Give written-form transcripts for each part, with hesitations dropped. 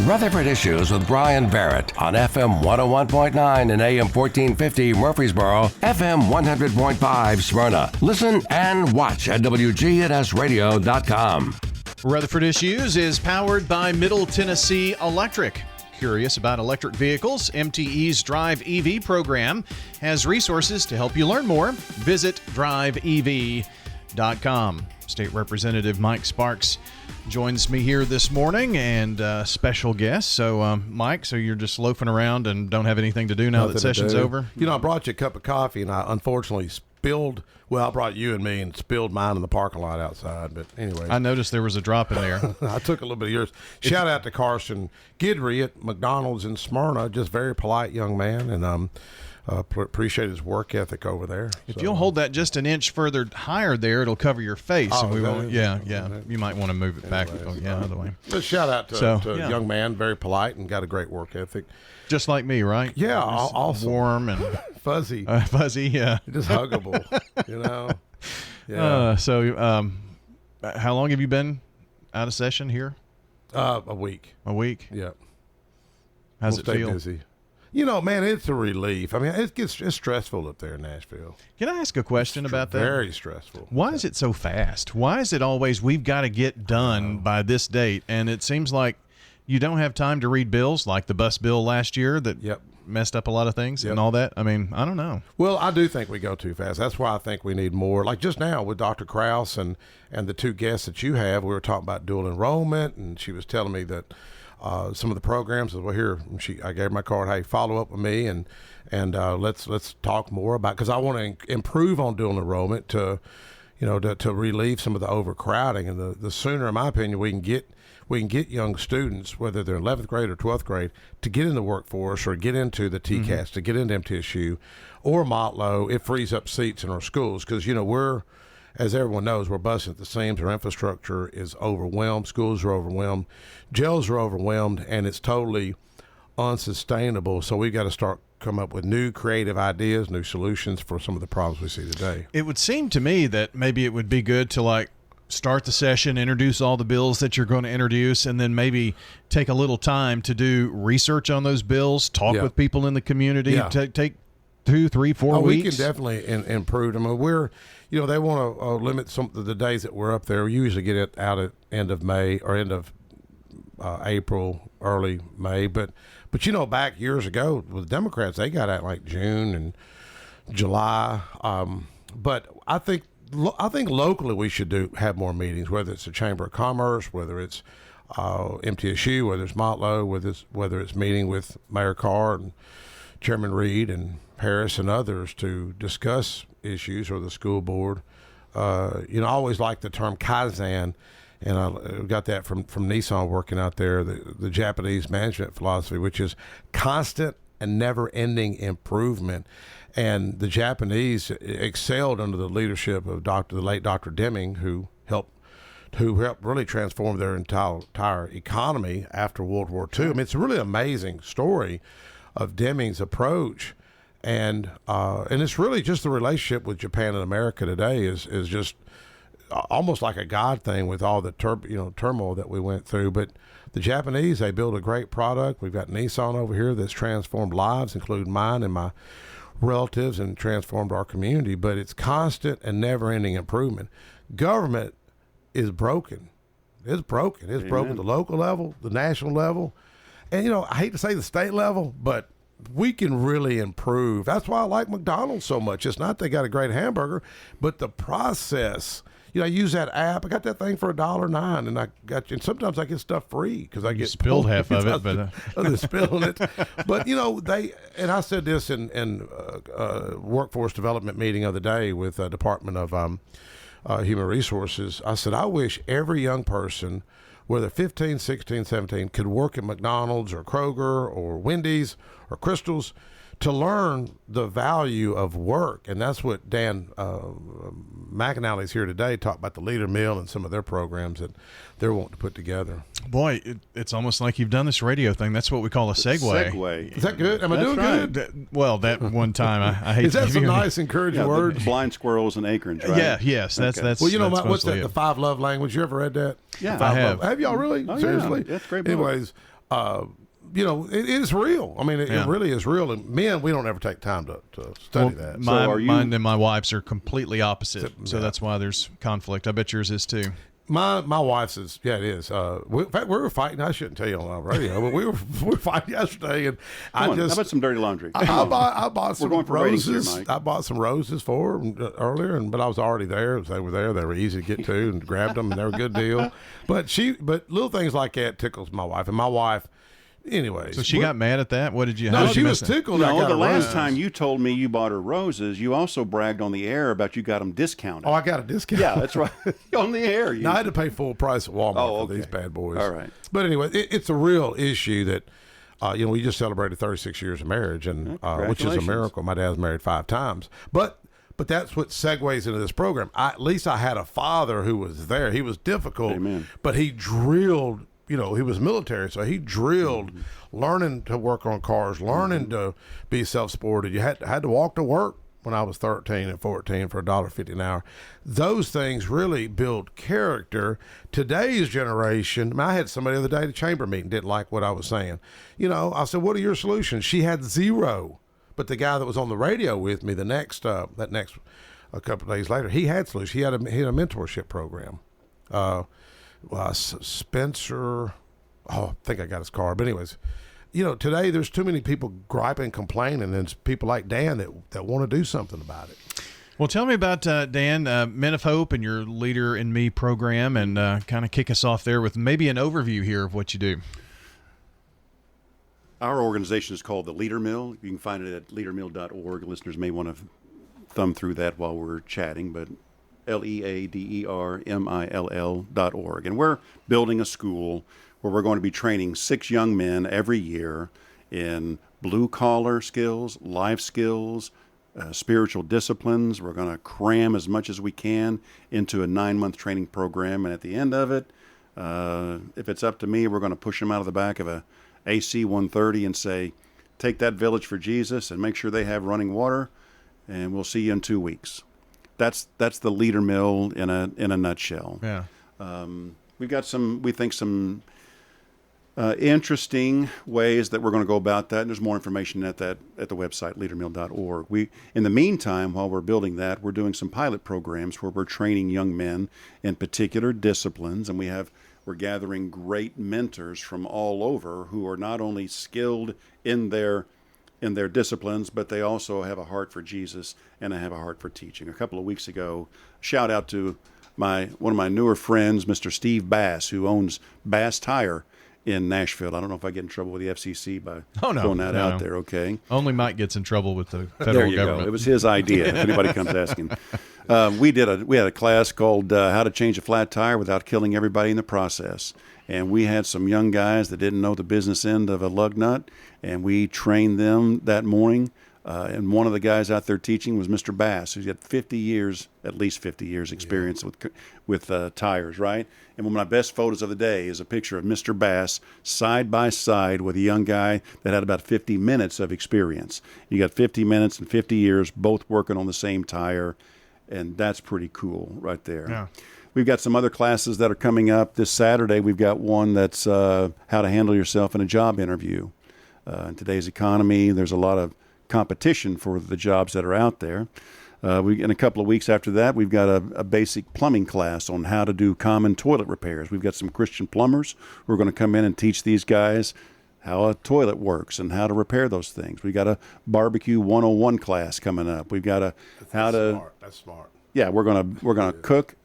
Rutherford Issues with Bryan Barrett on FM 101.9 and AM 1450 Murfreesboro, FM 100.5 Smyrna. Listen and watch at WGNSradio.com. Rutherford Issues is powered by Middle Tennessee Electric. Curious about electric vehicles? MTE's Drive EV program has resources to help you learn more. Visit driveev.com. State Representative Mike Sparks joins me here this morning, and special guest. So, Mike, so you're just loafing around and don't have anything to do now that session's over? You know, I brought you a cup of coffee, and I unfortunately spilled. Well, I brought you and me and spilled mine in the parking lot outside. But anyway, I noticed there was a drop in there. I took a little bit of yours. Shout out to Carson Guidry at McDonald's in Smyrna. Just very polite young man, and appreciate his work ethic over there. If you'll hold that just an inch further higher there, it'll cover your face. Oh, and we won't. Yeah. Okay. You might want to move it back. Anyways, Other way. But shout out to a young man, very polite and got a great work ethic. Just like me, right? Yeah, awesome. Warm and fuzzy. Fuzzy, yeah. Just huggable, you know. Yeah. How long have you been out of session here? A week. A week? Yeah. How's it feel? Busy. You know, man, it's a relief. I mean, it's stressful up there in Nashville. Can I ask a question about that? Very stressful. Why is it so fast? Why is it always we've got to get done by this date? And it seems like you don't have time to read bills, like the bus bill last year that messed up a lot of things and all that. I mean, I don't know. Well, I do think we go too fast. That's why I think we need more. Like just now with Dr. Krause and the two guests that you have, we were talking about dual enrollment, and she was telling me that some of the programs, well, here, I gave her my card, hey, follow up with me, and let's talk more about, because I want to improve on dual enrollment to relieve some of the overcrowding. And the sooner, in my opinion, we can get young students, whether they're in 11th grade or 12th grade, to get in the workforce or get into the TCAS, to get into MTSU or Motlow, it frees up seats in our schools. Because, we're, as everyone knows, we're busting at the seams. Our infrastructure is overwhelmed. Schools are overwhelmed. Jails are overwhelmed, and it's totally unsustainable. So we've got to come up with new creative ideas, new solutions for some of the problems we see today. It would seem to me that maybe it would be good to start the session, introduce all the bills that you're going to introduce, and then maybe take a little time to do research on those bills, talk with people in the community, take 2, 3, 4 weeks. We can definitely improve them. They want to limit some of the days that we're up there. We usually get it out at end of May or end of April, early May. But back years ago with the Democrats, they got out like June and July. But I think locally we should have more meetings, whether it's the Chamber of Commerce, whether it's MTSU, whether it's Motlow, whether it's meeting with Mayor Carr and Chairman Reed and Harris and others to discuss issues, or the school board. I always like the term Kaizen, and I got that from Nissan working out there, the Japanese management philosophy, which is constant and never-ending improvement. And the Japanese excelled under the leadership of the late Dr. Deming, who helped really transform their entire economy after World War II. I mean, it's a really amazing story of Deming's approach, and it's really just the relationship with Japan and America today is just almost like a God thing with all the turmoil that we went through. But the Japanese, they build a great product. We've got Nissan over here that's transformed lives, including mine and my relatives, and transformed our community. But it's constant and never-ending improvement. Government is broken. It's broken. It's broken at the local level, the national level, and I hate to say the state level, but we can really improve. That's why I like McDonald's so much. It's not they got a great hamburger, but the process. I use that app. I got that thing for $1.09, and sometimes I get stuff free because I get spilled half of it, but they're spilling it. But and I said this in workforce development meeting the other day with Department of Human Resources. I said I wish every young person, whether 15, 16, 17, could work at McDonald's or Kroger or Wendy's or Crystal's to learn the value of work. And that's what Dan McAnally is here today, talk about the Leader Meal and some of their programs that they're wanting to put together. Boy, it's almost like you've done this radio thing. That's what we call a segue. Is that good? Am I doing good? Well, that one time I hate. Is that some nice, encouraging words? Blind squirrels and acorns, right? Yes. That's well, what's that? The 5 love language. You ever read that? Yeah, I have. Have y'all really? Oh, Seriously? Yeah. That's a great book. Anyways, It is real. I mean, it really is real. And men, we don't ever take time to study that. Mine and my wife's are completely opposite, so that's why there's conflict. I bet yours is too. My wife's is, it is. In fact, we were fighting. I shouldn't tell you on the radio, but we were fighting yesterday, and how about some dirty laundry? I bought some roses. Here, I bought some roses for her earlier, but I was already there. They were there. They were easy to get to, and grabbed them, and they were a good deal. But little things like that tickles my wife, and my wife. Anyway, so she got mad at that. What did you? No, she was tickled. No, the last time you told me you bought her roses, you also bragged on the air about you got them discounted. Oh, I got a discount. Yeah, that's right. On the air. No, I had to pay full price at Walmart for these bad boys. All right. But anyway, it's a real issue that we just celebrated 36 years of marriage, and which is a miracle. My dad's married 5 times, but that's what segues into this program. At least I had a father who was there. He was difficult, but he drilled. He was military, so he drilled learning to work on cars, learning to be self-supported. You had to walk to work when I was 13 and 14 for $1.50 an hour. Those things really build character. Today's generation, I had somebody the other day at a chamber meeting didn't like what I was saying. I said, what are your solutions? She had 0. But the guy that was on the radio with me a couple of days later, he had solutions. He had a mentorship program. Spencer, I think I got his card. But anyways, today there's too many people griping, complaining, and there's people like Dan that want to do something about it. Well, tell me about, Dan, Men of Hope and your Leader in Me program, and kind of kick us off there with maybe an overview here of what you do. Our organization is called the Leader Mill. You can find it at leadermill.org. Listeners may want to thumb through that while we're chatting, but leadermill.org. And we're building a school where we're going to be training 6 young men every year in blue-collar skills, life skills, spiritual disciplines. We're going to cram as much as we can into a 9-month training program. And at the end of it, if it's up to me, we're going to push them out of the back of a AC 130 and say, take that village for Jesus and make sure they have running water, and we'll see you in 2 weeks. That's the Leader Mill in a nutshell. Yeah. We've got some interesting ways that we're going to go about that. And there's more information at the website, leadermill.org. In the meantime, while we're building that, we're doing some pilot programs where we're training young men in particular disciplines, and we're gathering great mentors from all over who are not only skilled in their disciplines, but they also have a heart for Jesus and they have a heart for teaching. A couple of weeks ago, shout out to one of my newer friends, Mr. Steve Bass, who owns Bass Tire in Nashville. I don't know if I get in trouble with the FCC by throwing that out there, okay? Only Mike gets in trouble with the federal there you government. Go. It was his idea, if anybody comes asking. We had a class called How to Change a Flat Tire Without Killing Everybody in the Process. And we had some young guys that didn't know the business end of a lug nut, and we trained them that morning. And one of the guys out there teaching was Mr. Bass, who's got at least 50 years experience with tires, right? And one of my best photos of the day is a picture of Mr. Bass side by side with a young guy that had about 50 minutes of experience. You got 50 minutes and 50 years, both working on the same tire, and that's pretty cool right there. Yeah. We've got some other classes that are coming up. This Saturday, we've got one that's how to handle yourself in a job interview. In today's economy, there's a lot of competition for the jobs that are out there. In a couple of weeks after that, we've got a basic plumbing class on how to do common toilet repairs. We've got some Christian plumbers who are going to come in and teach these guys how a toilet works and how to repair those things. We've got a barbecue 101 class coming up. We've got That's smart. Yeah, we're gonna cook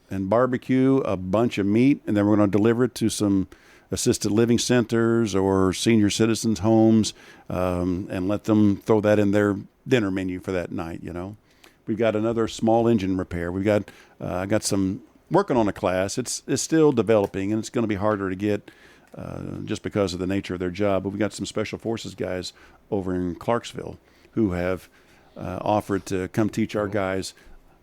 and barbecue a bunch of meat, and then we're going to deliver it to some assisted living centers or senior citizens' homes, and let them throw that in their dinner menu for that night. We've got another small engine repair. We've got I got some working on a class. It's still developing, and it's going to be harder to get just because of the nature of their job. But we got some special forces guys over in Clarksville who have offered to come teach our guys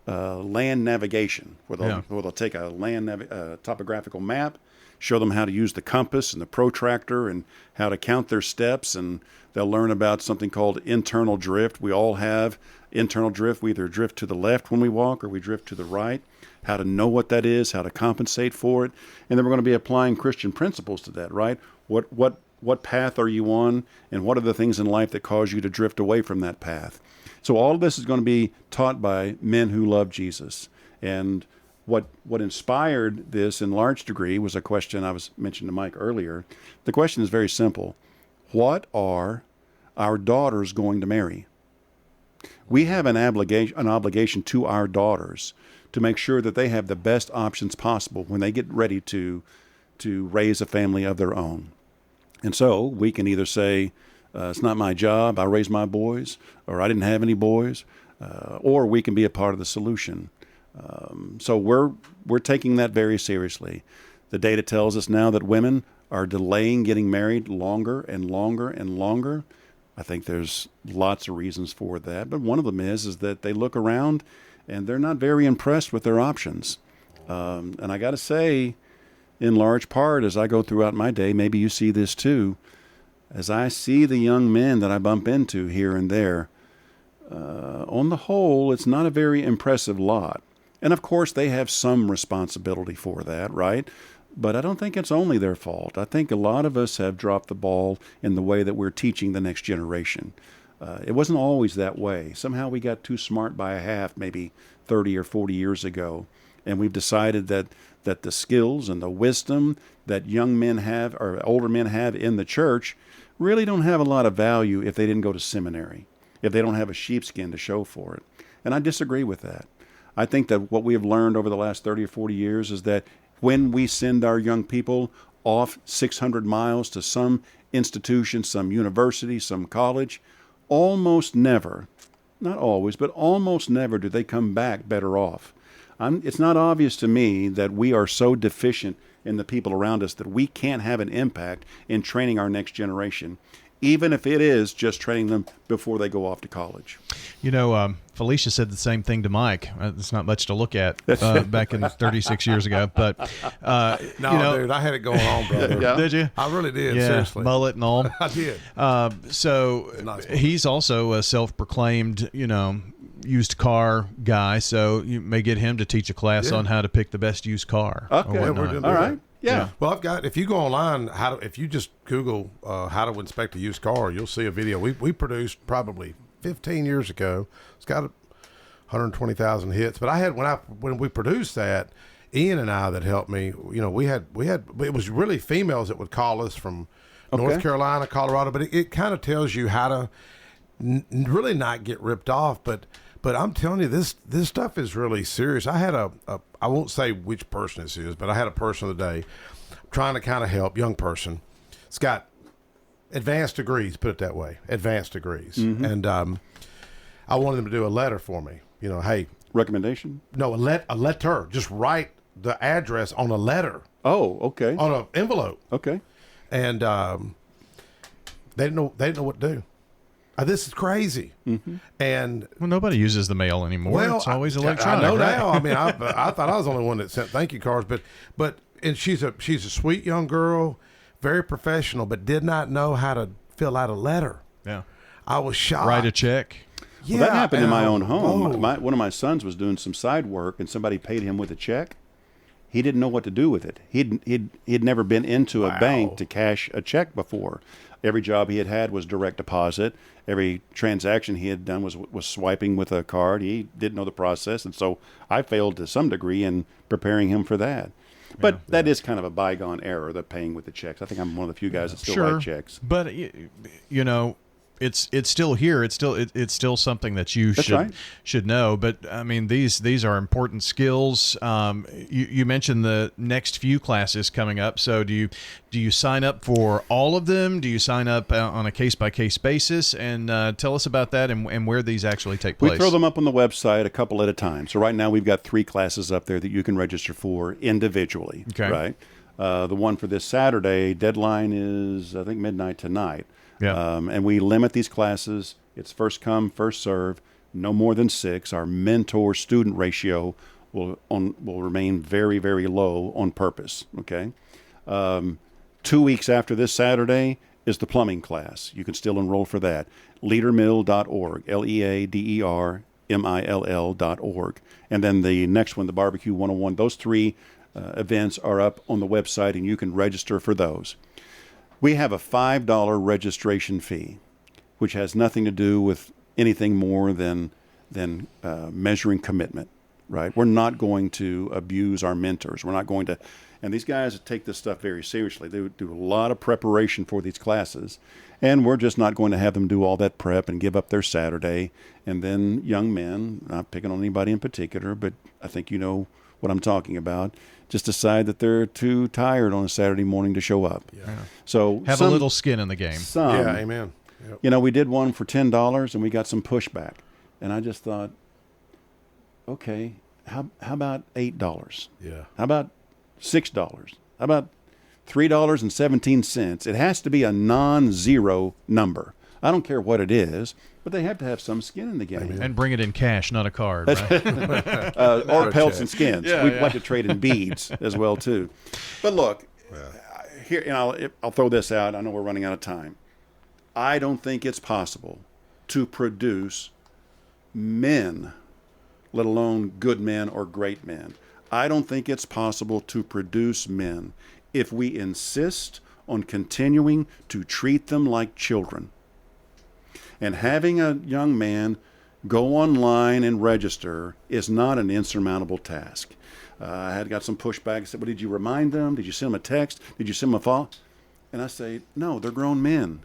land navigation, where they'll take a topographical map, show them how to use the compass and the protractor and how to count their steps, and they'll learn about something called internal drift. We all have internal drift. We either drift to the left when we walk or we drift to the right, how to know what that is, how to compensate for it. And then we're going to be applying Christian principles to that, right? What what path are you on, and what are the things in life that cause you to drift away from that path. So all of this is going to be taught by men who love Jesus. And what inspired this in large degree was a question I was mentioning to Mike earlier. The question is very simple. What are our daughters going to marry? We have an obligation to our daughters to make sure that they have the best options possible when they get ready to raise a family of their own. And so we can either say, it's not my job, I raised my boys, or I didn't have any boys, or we can be a part of the solution. So we're taking that very seriously. The data tells us now that women are delaying getting married longer and longer and longer. I think there's lots of reasons for that, but one of them is that they look around and they're not very impressed with their options. And I got to say, in large part, as I go throughout my day, maybe you see this too, as I see the young men that I bump into here and there, on the whole, it's not a very impressive lot. And of course, they have some responsibility for that, right? But I don't think it's only their fault. I think a lot of us have dropped the ball in the way that we're teaching the next generation. It wasn't always that way. Somehow we got too smart by a half, maybe 30 or 40 years ago. And we've decided that the skills and the wisdom that young men have or older men have in the church really don't have a lot of value if they didn't go to seminary, if they don't have a sheepskin to show for it. And I disagree with that. I think that what we have learned over the last 30 or 40 years is that when we send our young people off 600 miles to some institution, some university, some college, almost never, not always, but almost never do they come back better off. It's not obvious to me that we are so deficient in the people around us that we can't have an impact in training our next generation, even if it is just training them before they go off to college. You know, Felicia said the same thing to Mike. It's not much to look at back in 36 years ago. But, dude, I had it going on, brother. Yeah. Did you? I really did, yeah, seriously. Mullet and all. I did. So nice he's also a self-proclaimed, used car guy. So you may get him to teach a class on how to pick the best used car. Okay, we're doing all right. Yeah. Well, if you go online, if you just Google how to inspect a used car, you'll see a video we produced probably 15 years ago. It's got 120,000 hits. But I had when we produced that, Ian and I that helped me. We had it was really females that would call us from North Carolina, Colorado. But it kind of tells you how to really not get ripped off. But I'm telling you, this stuff is really serious. I had I won't say which person this is, but I had a person of the day trying to kind of help, young person. It's got advanced degrees, put it that way, advanced degrees. Mm-hmm. And I wanted them to do a letter for me. Hey. Recommendation? No, a letter. Just write the address on a letter. Oh, okay. On an envelope. Okay. And they didn't know what to do. This is crazy. Mm-hmm. And nobody uses the mail anymore. Well, it's always electronic. I know right? now. I mean, I thought I was the only one that sent thank you cards, but she's a sweet young girl, very professional, but did not know how to fill out a letter. Yeah, I was shocked. Write a check. Yeah, well, that happened in my own home. One of my sons was doing some side work, and somebody paid him with a check. He didn't know what to do with it. He'd never been into a bank to cash a check before. Every job he had was direct deposit. Every transaction he had done was swiping with a card. He didn't know the process, and so I failed to some degree in preparing him for that. But that is kind of a bygone era, the paying with the checks. I think I'm one of the few guys that still write checks. But it's still here. It's still something that you should know. But I mean, these are important skills. You mentioned the next few classes coming up. So do you sign up for all of them? Do you sign up on a case by case basis? And tell us about that and where these actually take place. We throw them up on the website a couple at a time. So right now we've got 3 classes up there that you can register for individually. Okay. Right. The one for this Saturday deadline is I think midnight tonight. Yeah. And we limit these classes. It's first come, first serve, no more than 6. Our mentor-student ratio will remain very, very low on purpose. Okay. 2 weeks after this Saturday is the plumbing class. You can still enroll for that. Leadermill.org, LeaderMill.org. And then the next one, the Barbecue 101, those 3 events are up on the website, and you can register for those. We have a $5 registration fee, which has nothing to do with anything more than measuring commitment, right? We're not going to abuse our mentors. We're not going to, and these guys take this stuff very seriously. They do a lot of preparation for these classes, and we're just not going to have them do all that prep and give up their Saturday. And then young men, not picking on anybody in particular, but I think you know what I'm talking about, just decide that they're too tired on a Saturday morning to show up. Yeah. So have a little skin in the game. Yeah, amen. Yep. You know, we did one for $10 and we got some pushback. And I just thought, okay, how about $8? Yeah. How about $6? How about $3.17? It has to be a non-zero number. I don't care what it is, but they have to have some skin in the game. Amen. And bring it in cash, not a card, right? Or pelts and skins. Yeah, We'd like to trade in beads as well, too. But look, here, and I'll throw this out. I know we're running out of time. I don't think it's possible to produce men, let alone good men or great men. I don't think it's possible to produce men if we insist on continuing to treat them like children. And having a young man go online and register is not an insurmountable task. I had got some pushback. I said, well, did you remind them? Did you send them a text? Did you send them a follow? And I say, no, they're grown men.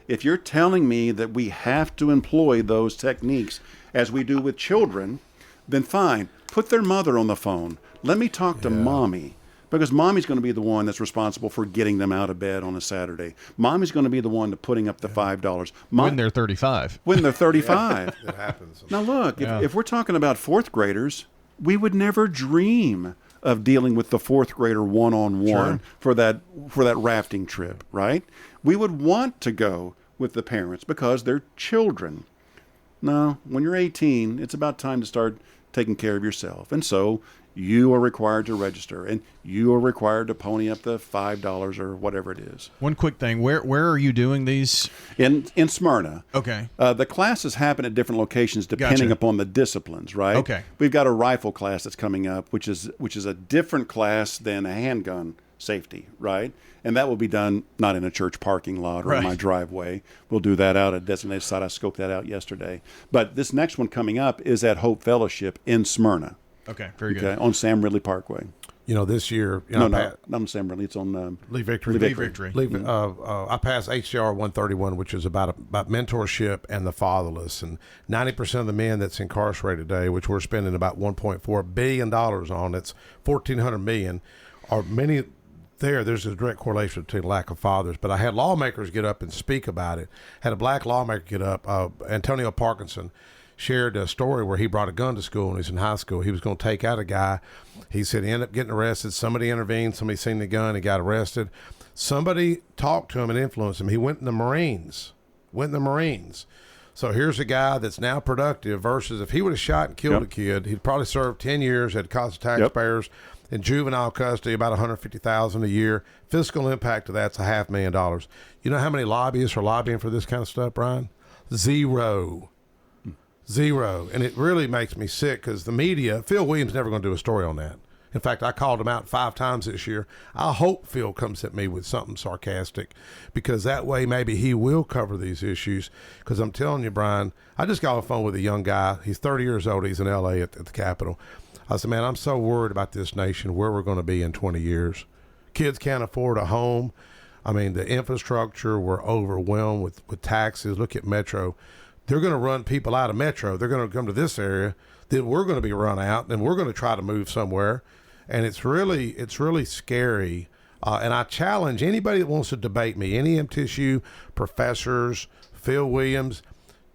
If you're telling me that we have to employ those techniques as we do with children, then fine. Put their mother on the phone. Let me talk to mommy. Because mommy's going to be the one that's responsible for getting them out of bed on a Saturday. Mommy's going to be the one to putting up the $5. When they're 35. When they're 35. That happens. Now look, if we're talking about fourth graders, we would never dream of dealing with the fourth grader one-on-one for that rafting trip, right? We would want to go with the parents because they're children. No, when you're 18, it's about time to start taking care of yourself. And so you are required to register, and you are required to pony up the $5 or whatever it is. One quick thing, where are you doing these? In Smyrna. Okay. The classes happen at different locations depending upon the disciplines, right? Okay. We've got a rifle class that's coming up, which is a different class than a handgun safety, right? And that will be done not in a church parking lot or in my driveway. We'll do that out at a designated site. I scoped that out yesterday. But this next one coming up is at Hope Fellowship in Smyrna. Okay, very good. Okay, on Sam Ridley Parkway. You know, this year... not on Sam Ridley. It's on... Lee Victory. I passed HCR 131, which is about mentorship and the fatherless. And 90% of the men that's incarcerated today, which we're spending about $1.4 billion on, it's $1,400 million, are many... There's a direct correlation between lack of fathers. But I had lawmakers get up and speak about it. Had a black lawmaker get up, Antonio Parkinson, shared a story where he brought a gun to school when he was in high school. He was going to take out a guy. He said he ended up getting arrested. Somebody intervened. Somebody seen the gun. He got arrested. Somebody talked to him and influenced him. He went in the Marines. So here's a guy that's now productive versus if he would have shot and killed a kid, he'd probably served 10 years, had cost the taxpayers in juvenile custody, about $150,000 a year. Fiscal impact of that's $500,000. You know how many lobbyists are lobbying for this kind of stuff, Brian? Zero. And it really makes me sick because the media, Phil Williams never going to do a story on that. In fact, I called him out 5 times this year. I hope Phil comes at me with something sarcastic because that way maybe he will cover these issues. Because I'm telling you, Brian, I just got on the phone with a young guy. He's 30 years old. He's in L.A. at the Capitol. I said, man, I'm so worried about this nation, where we're going to be in 20 years. Kids can't afford a home. I mean, the infrastructure, we're overwhelmed with taxes. Look at Metro. They're going to run people out of Metro. They're going to come to this area. Then we're going to be run out. Then we're going to try to move somewhere. And it's really scary. And I challenge anybody that wants to debate me, any MTSU professors, Phil Williams,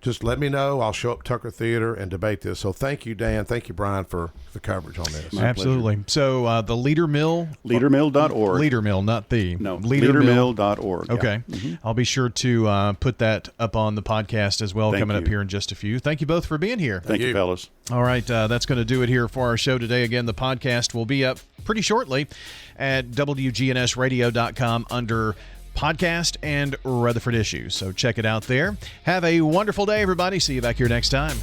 just let me know. I'll show up Tucker Theater and debate this. So thank you, Dan. Thank you, Brian, for the coverage on this. Absolutely. So the Leader Mill? Leadermill.org. Leader Mill, not the. No, leadermill.org. Okay. Yeah. Mm-hmm. I'll be sure to put that up on the podcast as well coming up here in just a few. Thank you both for being here. Thank you, fellas. All right. That's going to do it here for our show today. Again, the podcast will be up pretty shortly at WGNSradio.com under podcast and Rutherford Issues. So check it out there. Have a wonderful day, everybody. See you back here next time.